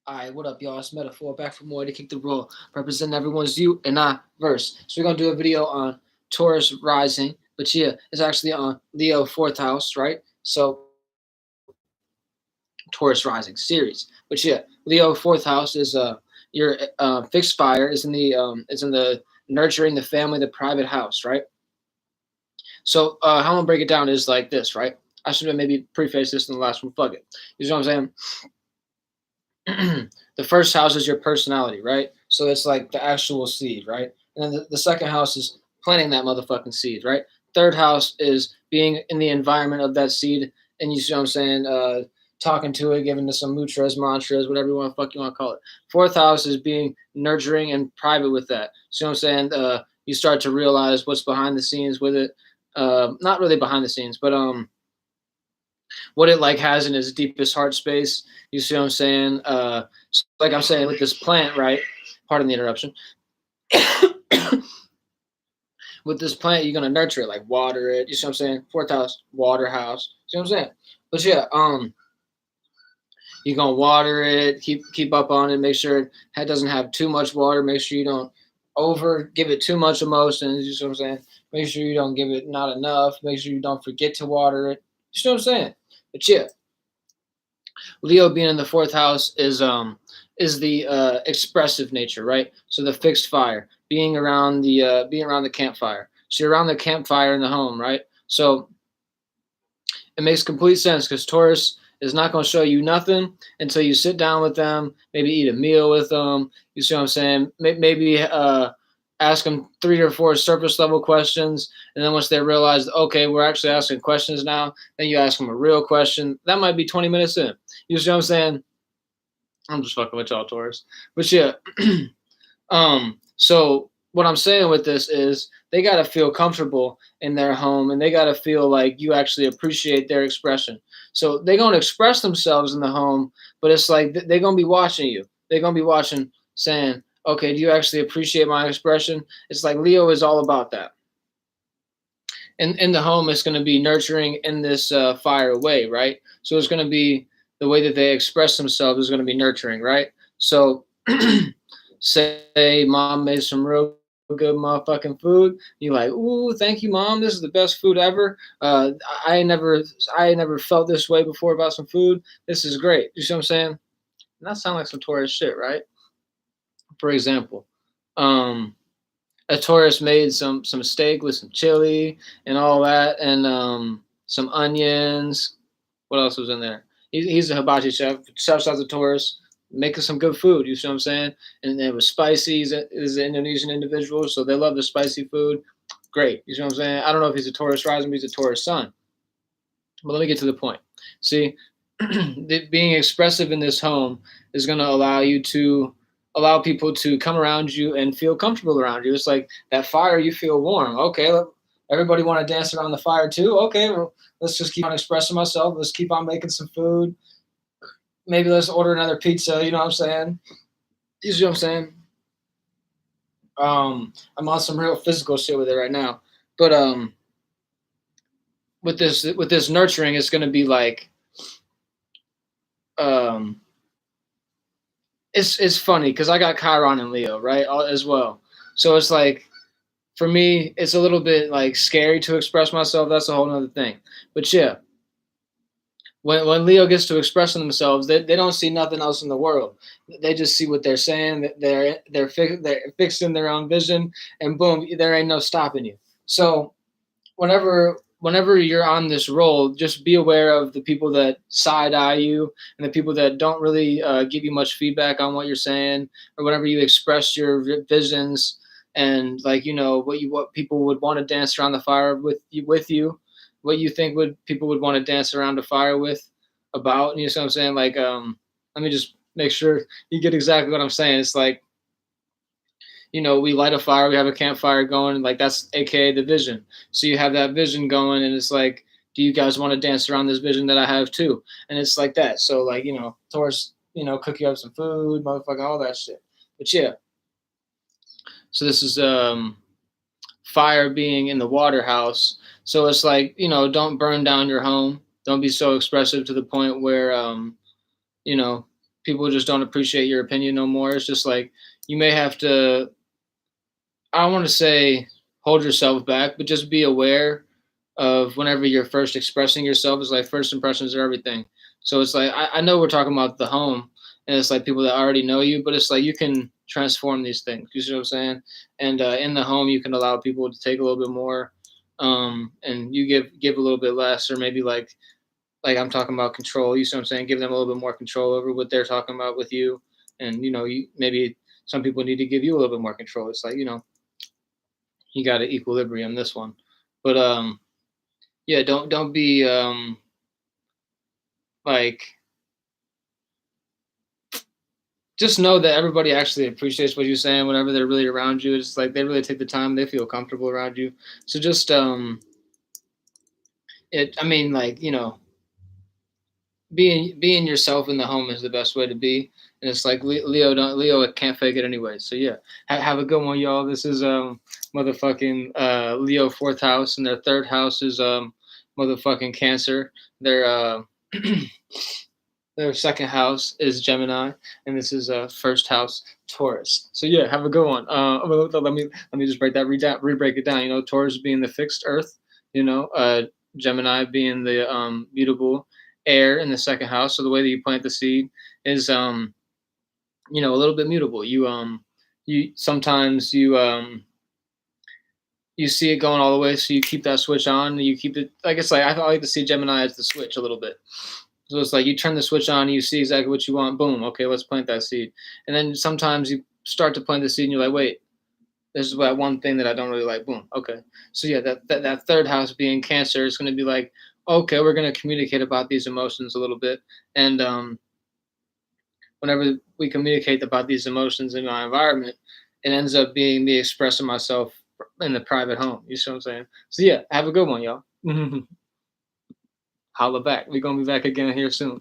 Alright, what up, y'all? It's Metaphor back for more to kick the roll, representing everyone's you and I verse. So we're gonna do a video on Taurus rising, but yeah, it's actually on Leo fourth house, right? So Taurus rising series, but yeah, Leo fourth house is your fixed fire is in the nurturing, the family, the private house, right? So how I'm gonna break it down is like this, right? I should have maybe preface this in the last one. Fuck it. You know what I'm saying? The first house is your personality, right? So it's like the actual seed, right? And then the second house is planting that motherfucking seed, right? Third house is being in the environment of that seed, and you see what I'm saying? Talking to it, giving it some mantras, whatever you want to call it. Fourth house is being nurturing and private with that. See what I'm saying? You start to realize what's behind the scenes with it. Not really behind the scenes, but what it like has in its deepest heart space. You see what I'm saying? Like I'm saying with this plant, right? Pardon the interruption. With this plant, you're gonna nurture it, like water it. You see what I'm saying? Fourth house, water house. See what I'm saying? But yeah, you're gonna water it, keep up on it, make sure it doesn't have too much water. Make sure you don't over give it too much emotions. You see what I'm saying? Make sure you don't give it not enough. Make sure you don't forget to water it. You see what I'm saying? But yeah, Leo being in the fourth house is the expressive nature, right? So the fixed fire, being around the campfire. So you're around the campfire in the home, right? So it makes complete sense because Taurus is not going to show you nothing until you sit down with them, maybe eat a meal with them. You see what I'm saying? Maybe ask them 3 or 4 surface level questions, and then once they realize, okay, we're actually asking questions now, then you ask them a real question. That might be 20 minutes in. You see what I'm saying? I'm just fucking with y'all, Taurus. But yeah, so what I'm saying with this is they got to feel comfortable in their home, and they got to feel like you actually appreciate their expression. So they're going to express themselves in the home, but it's like they're going to be watching you. They're going to be watching, saying, okay, do you actually appreciate my expression? It's like Leo is all about that. And in the home, it's going to be nurturing in this fire way, right? So it's going to be the way that they express themselves is going to be nurturing, right? So say mom made some real good motherfucking food. You like, ooh, thank you, mom. This is the best food ever. I never felt this way before about some food. This is great. You see what I'm saying? And that sounds like some Taurus shit, right? For example, um, a Taurus made some steak with some chili and all that, and some onions. What else was in there? He's a hibachi chef. Shouts out to Taurus, making some good food. You see what I'm saying? And it was spicy. He's an Indonesian individual, so they love the spicy food. Great. You see what I'm saying? I don't know if he's a Taurus rising, but he's a Taurus sun. But let me get to the point. See, being expressive in this home is going to allow people to come around you and feel comfortable around you. It's like that fire, you feel warm. Okay, everybody want to dance around the fire too. Okay, well, let's just keep on expressing myself. Let's keep on making some food. Maybe let's order another pizza. You know what I'm saying? You see what I'm saying? I'm on some real physical shit with it right now, but with this nurturing, it's gonna be like um, it's funny because I got Chiron and Leo right as well, so it's like for me, it's a little bit like scary to express myself. That's a whole other thing. But yeah, when Leo gets to expressing themselves, they don't see nothing else in the world. They just see what they're saying. They're fixed in their own vision, and boom, there ain't no stopping you. So whenever you're on this role, just be aware of the people that side eye you and the people that don't really give you much feedback on what you're saying, or whenever you express your visions and like what people would want to dance around the fire with you, what you think would people would want to dance around the fire with about. You know what I'm saying? Like let me just make sure you get exactly what I'm saying. It's like we light a fire, we have a campfire going, like that's aka the vision. So you have that vision going, and it's like, do you guys want to dance around this vision that I have too? And it's like that. So like Taurus, cook you up some food, motherfucker, all that shit. But yeah, so this is fire being in the water house. So it's like, don't burn down your home. Don't be so expressive to the point where you know people just don't appreciate your opinion no more. It's just like you may have to, I don't want to say hold yourself back, but just be aware of whenever you're first expressing yourself. It's like first impressions are everything. So it's like I know we're talking about the home, and it's like people that already know you, but it's like you can transform these things. You see what I'm saying? And in the home, you can allow people to take a little bit more, and you give a little bit less, or maybe like I'm talking about control. You see what I'm saying? Give them a little bit more control over what they're talking about with you, and you maybe some people need to give you a little bit more control. It's like you got an equilibrium this one, but yeah, don't be like just know that everybody actually appreciates what you're saying whenever they're really around you. It's like they really take the time, they feel comfortable around you. So just it I mean like being yourself in the home is the best way to be. And it's like Leo can't fake it anyway. So yeah, have a good one, y'all. This is motherfucking Leo fourth house, and their third house is motherfucking Cancer. Their their second house is Gemini, and this is first house Taurus. So yeah, have a good one. Let me just break it down. Taurus being the fixed Earth. Gemini being the mutable air in the second house. So the way that you plant the seed is a little bit mutable. You sometimes you see it going all the way, so you keep that switch on. You keep it like it's like I like to see Gemini as the switch a little bit. So it's like you turn the switch on, you see exactly what you want. Boom. Okay, let's plant that seed. And then sometimes you start to plant the seed, and you're like, wait, this is that one thing that I don't really like. Boom. Okay. So yeah, that third house being Cancer is going to be like, okay, we're going to communicate about these emotions a little bit, and whenever we communicate about these emotions in my environment, it ends up being me expressing myself in the private home. You see what I'm saying? So yeah, have a good one, y'all. Holla back. We're gonna be back again here soon.